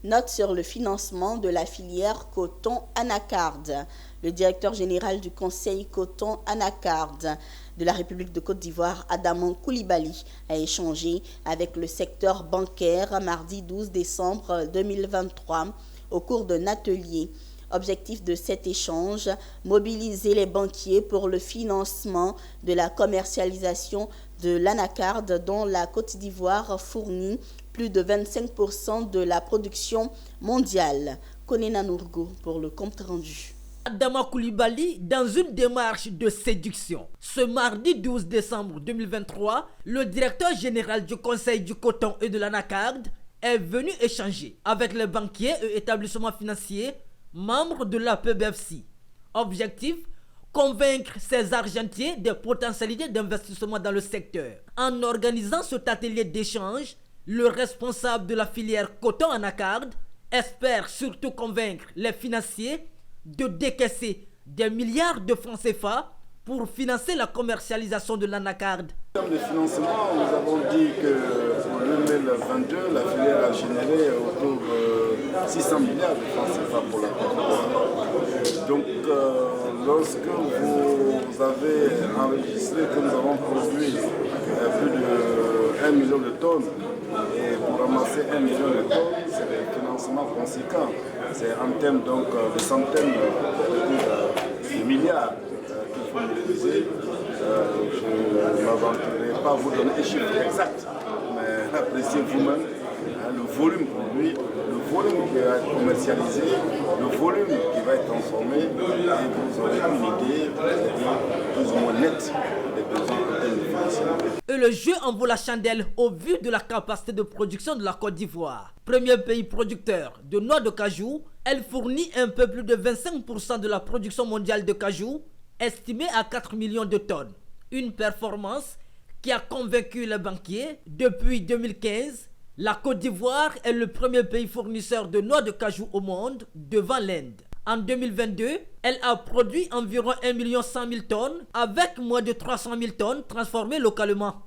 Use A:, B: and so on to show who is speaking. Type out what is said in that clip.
A: note sur le financement de la filière coton anacarde. Le directeur général du Conseil coton anacarde de la République de Côte d'Ivoire, Adaman Koulibaly, a échangé avec le secteur bancaire mardi 12 décembre 2023 au cours d'un atelier. Objectif de cet échange, mobiliser les banquiers pour le financement de la commercialisation de l'anacarde dont la Côte d'Ivoire fournit plus de 25% de la production mondiale. Konena Nourgo pour le compte rendu.
B: Adaman Koulibaly dans une démarche de séduction. Ce mardi 12 décembre 2023, le directeur général du Conseil du coton et de l'anacarde est venu échanger avec les banquiers et établissements financiers membres de la PBFC. Objectif, convaincre ces argentiers des potentialités d'investissement dans le secteur. En organisant cet atelier d'échange, le responsable de la filière coton anacarde espère surtout convaincre les financiers de décaisser des milliards de francs CFA pour financer la commercialisation de l'anacarde.
C: En termes de financement, nous avons dit que pour 2022, la filière a généré autour de 600 milliards de francs CFA pour la Côte d'Ivoire. Donc, lorsque vous avez enregistré que nous avons produit plus de 1 million de tonnes, et pour ramasser 1 million de tonnes, c'est des financements conséquents. C'est en termes donc de centaines de milliards qu'il faut mobiliser. Je ne m'aventurerai pas à vous donner un chiffre exact, mais appréciez vous-même le volume produit, le volume qui va être commercialisé, le volume qui va être transformé, et vous aurez une idée plus ou moins nette des besoins en termes de financement.
B: Et le jeu en vaut la chandelle au vu de la capacité de production de la Côte d'Ivoire. Premier pays producteur de noix de cajou, elle fournit un peu plus de 25% de la production mondiale de cajou, estimée à 4 millions de tonnes. Une performance qui a convaincu les banquiers. Depuis 2015, la Côte d'Ivoire est le premier pays fournisseur de noix de cajou au monde, devant l'Inde. En 2022, elle a produit environ 1 100 000 tonnes, avec moins de 300 000 tonnes transformées localement.